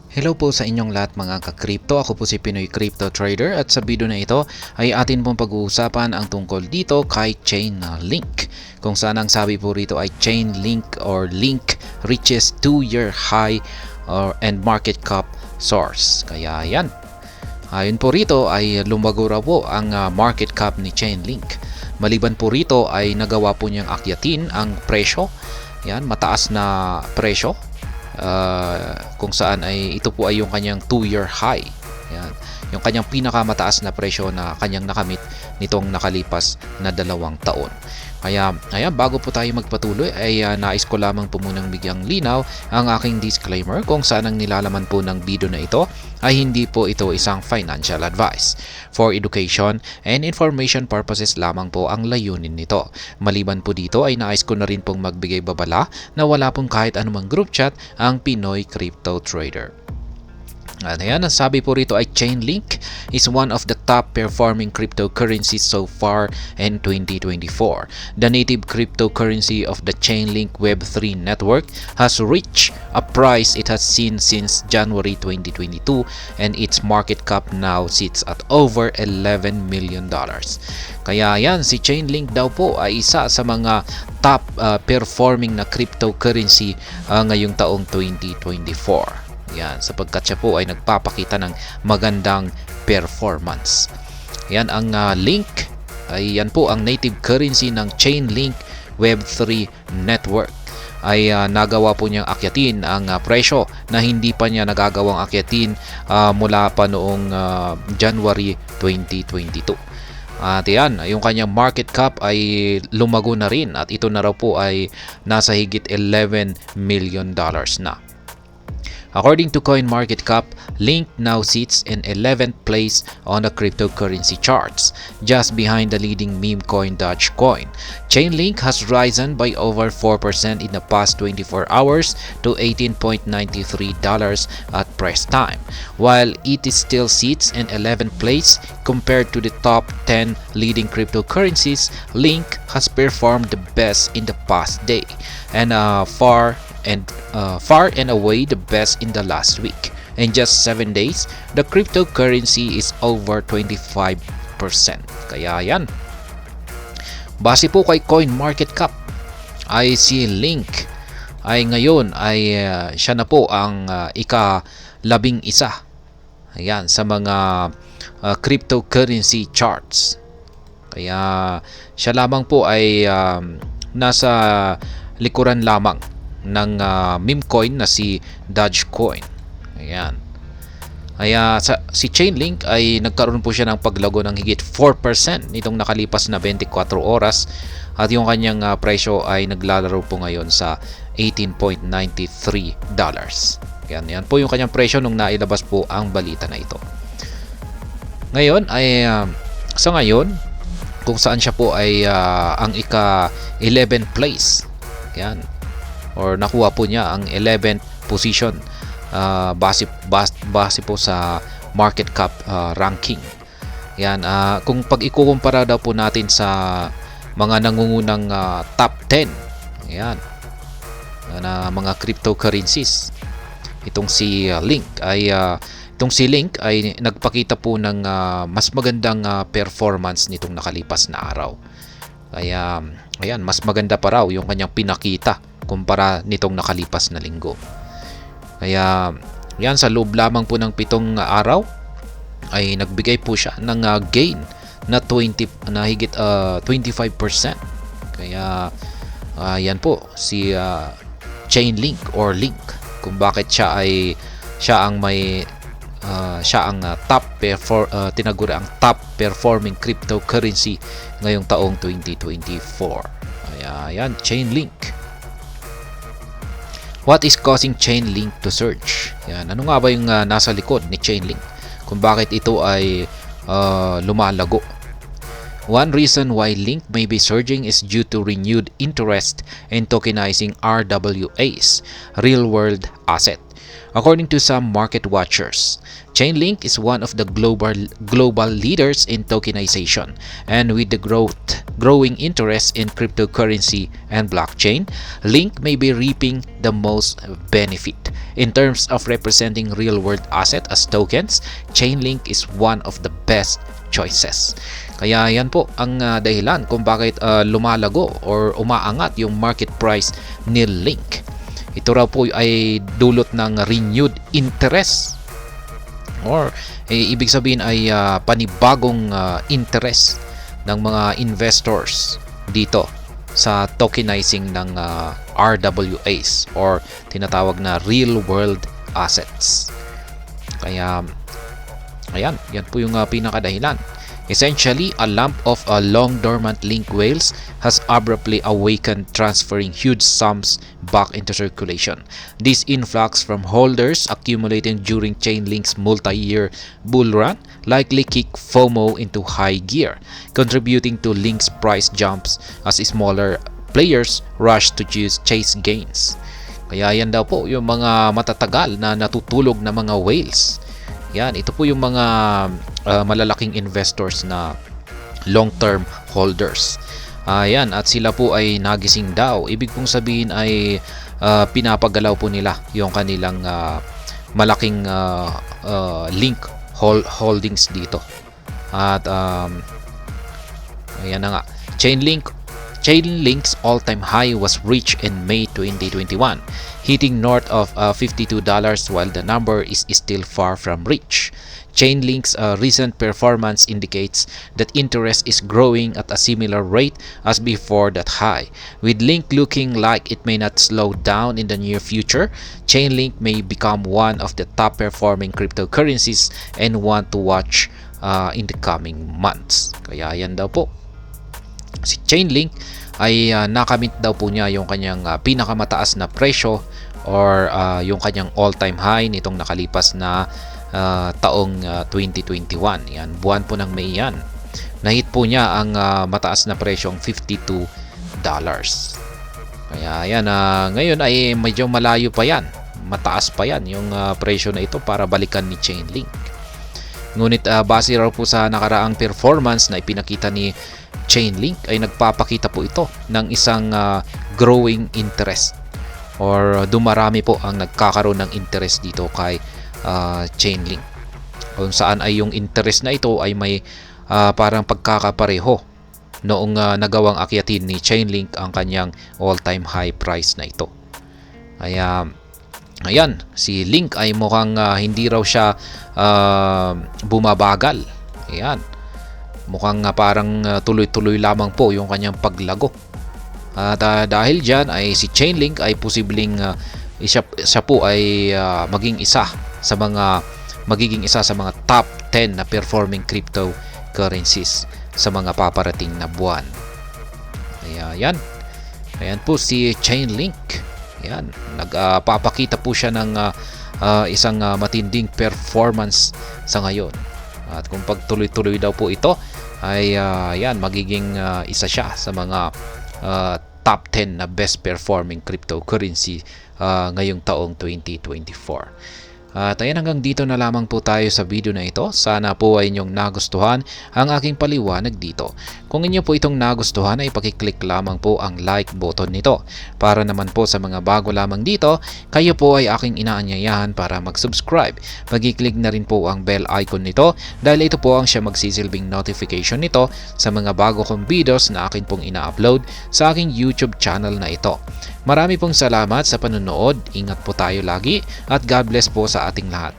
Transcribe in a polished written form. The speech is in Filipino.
Hello po sa inyong lahat mga ka-crypto. Ako po si Pinoy Crypto Trader at sa video na ito ay atin pong pag-uusapan ang tungkol dito kay Chainlink. Kung saan ang sabi po rito ay Chainlink or Link reaches 2-year high and market cap source. Kaya yan. Ayon po rito ay lumago raw po ang market cap ni Chainlink. Maliban po rito ay nagawa po niyang akyatin ang presyo. Yan, mataas na presyo. Kung saan ay ito po ay yung kanyang 2-year high. Yan, yung kanyang pinakamataas na presyo na kanyang nakamit nitong nakalipas na 2 taon. Kaya ayan, bago po tayo magpatuloy ay nais ko lamang po munang bigyang linaw ang aking disclaimer kung saan ang nilalaman po ng video na ito ay hindi po ito isang financial advice. For education and information purposes lamang po ang layunin nito. Maliban po dito ay nais ko na rin pong magbigay babala na wala pong kahit anumang group chat ang Pinoy Crypto Trader. At ayan, ang sabi po rito ay Chainlink is one of the top performing cryptocurrencies so far in 2024. The native cryptocurrency of the Chainlink Web3 network has reached a price it has seen since January 2022 and its market cap now sits at over $11 million. Kaya yan, si Chainlink daw po ay isa sa mga top performing na cryptocurrency ngayong taong 2024. Yan, sapagkat siya po ay nagpapakita ng magandang performance. Yan ang Link ay yan po ang native currency ng Chainlink Web3 network. Ay nagawa po niyang akyatin ang presyo na hindi pa niya nagagawang akyatin mula pa noong January 2022. At yan, yung kanyang market cap ay lumago na rin at ito na raw po ay nasa higit $11 million na. According to CoinMarketCap, Link now sits in 11th place on the cryptocurrency charts, just behind the leading meme coin Dogecoin. Chainlink has risen by over 4% in the past 24 hours to $18.93 at press time, while it still sits in 11th place compared to the top 10 leading cryptocurrencies. Link has performed the best in the past day and far and away the best in the last week. In just 7 days, the cryptocurrency is over 25%. Kaya yan. Base po kay CoinMarketCap, ay si Link ay ngayon ay siya na po ang ika-11 ayan, sa mga cryptocurrency charts. Kaya siya lamang po ay nasa likuran lamang ng meme coin na si Dogecoin. Ayan. Kaya si Chainlink ay nagkaroon po siya ng paglago ng higit 4% nitong nakalipas na 24 oras at yung kanyang presyo ay naglalaro po ngayon sa $18.93. Yan po yung kanyang presyo nung nailabas po ang balita na ito. Ngayon ay sa ngayon kung saan siya po ay ang ika-11 place. Yan. Or nakuha po niya ang 11th position base po sa market cap ranking. Yan, kung pag-ikukumpara daw po natin sa mga nangungunang top 10 yan, na mga cryptocurrencies, itong si Link ay nagpakita po ng mas magandang performance nitong nakalipas na araw. Kaya ayan, mas maganda pa raw yung kanyang pinakita kumpara nitong nakalipas na linggo. Kaya yan, sa loob lamang po ng 7 araw ay nagbigay po siya ng gain na higit 25%. Kaya yan po si Chainlink or Link, kung bakit siya ang tinaguri ang top performing cryptocurrency ngayong taong 2024. Kaya yan, Chainlink. What is causing Chainlink to surge? Yan, ano nga ba yung nasa likod ni Chainlink kung bakit ito ay lumalago? One reason why Link may be surging is due to renewed interest in tokenizing RWAs, real-world asset. According to some market watchers, Chainlink is one of the global leaders in tokenization, and with the growing interest in cryptocurrency and blockchain, Link may be reaping the most benefit. In terms of representing real-world asset as tokens, Chainlink is one of the best choices. Kaya yan po ang dahilan kung bakit lumalago or umaangat yung market price ni Link. Ito raw po ay dulot ng renewed interest or ibig sabihin ay panibagong interest ng mga investors dito sa tokenizing ng RWAs or tinatawag na real world assets. Kaya ayan, yan po yung pinakadahilan. Essentially, a lump of long dormant Link whales has abruptly awakened, transferring huge sums back into circulation. This influx from holders accumulating during Chainlink's multi-year bull run likely kick FOMO into high gear, contributing to Link's price jumps as smaller players rush to chase gains. Kaya yan daw po yung mga matatagal na natutulog na mga whales. Yan, ito po yung mga malalaking investors na long-term holders. Yan, at sila po ay nagising daw. Ibig pong sabihin ay pinapagalaw po nila yung kanilang malaking Link holdings dito. At ayan na nga. Chainlink's all-time high was reached in May 2021, hitting north of $52 while the number is still far from reach. Chainlink's recent performance indicates that interest is growing at a similar rate as before that high. With Link looking like it may not slow down in the near future, Chainlink may become one of the top performing cryptocurrencies and one to watch in the coming months. Kaya yan daw po. Si Chainlink ay nakamit daw po niya yung kanyang pinakamataas na presyo or yung kanyang all-time high nitong nakalipas na taong 2021. Yan, buwan po ng May yan. Nahit po niya ang mataas na presyong $52. Kaya yan, ngayon ay medyo malayo pa yan. Mataas pa yan yung presyo na ito para balikan ni Chainlink. Ngunit base raw po sa nakaraang performance na ipinakita ni Chainlink ay nagpapakita po ito ng isang growing interest or dumarami po ang nagkakaroon ng interest dito kay Chainlink, kung saan ay yung interest na ito ay may parang pagkakapareho noong nagawang akyatin ni Chainlink ang kanyang all-time high price na ito. Kaya ayan, si Link ay mukhang hindi raw siya bumabagal. Ayan, mukhang parang tuloy-tuloy lamang po yung kanyang paglago. At dahil dyan ay si Chainlink ay posibleng siya po ay magiging isa sa mga top 10 na performing cryptocurrencies sa mga paparating na buwan. Kaya yan. Ayan po si Chainlink. Ayan, nagpapakita po siya ng isang matinding performance sa ngayon. At kung pagtuloy-tuloy daw po ito ay yan, magiging isa siya sa mga top 10 na best performing cryptocurrency ngayong taong 2024. At ayan, hanggang dito na lamang po tayo sa video na ito. Sana po ay inyong nagustuhan ang aking paliwanag dito. Kung inyo po itong nagustuhan ay pakiclick lamang po ang like button nito. Para naman po sa mga bago lamang dito, kayo po ay aking inaanyayahan para mag-subscribe. Mag-click na rin po ang bell icon nito dahil ito po ang siya magsisilbing notification nito sa mga bago kong videos na akin pong ina-upload sa aking YouTube channel na ito. Marami pong salamat sa panonood. Ingat po tayo lagi at God bless po sa ating lahat.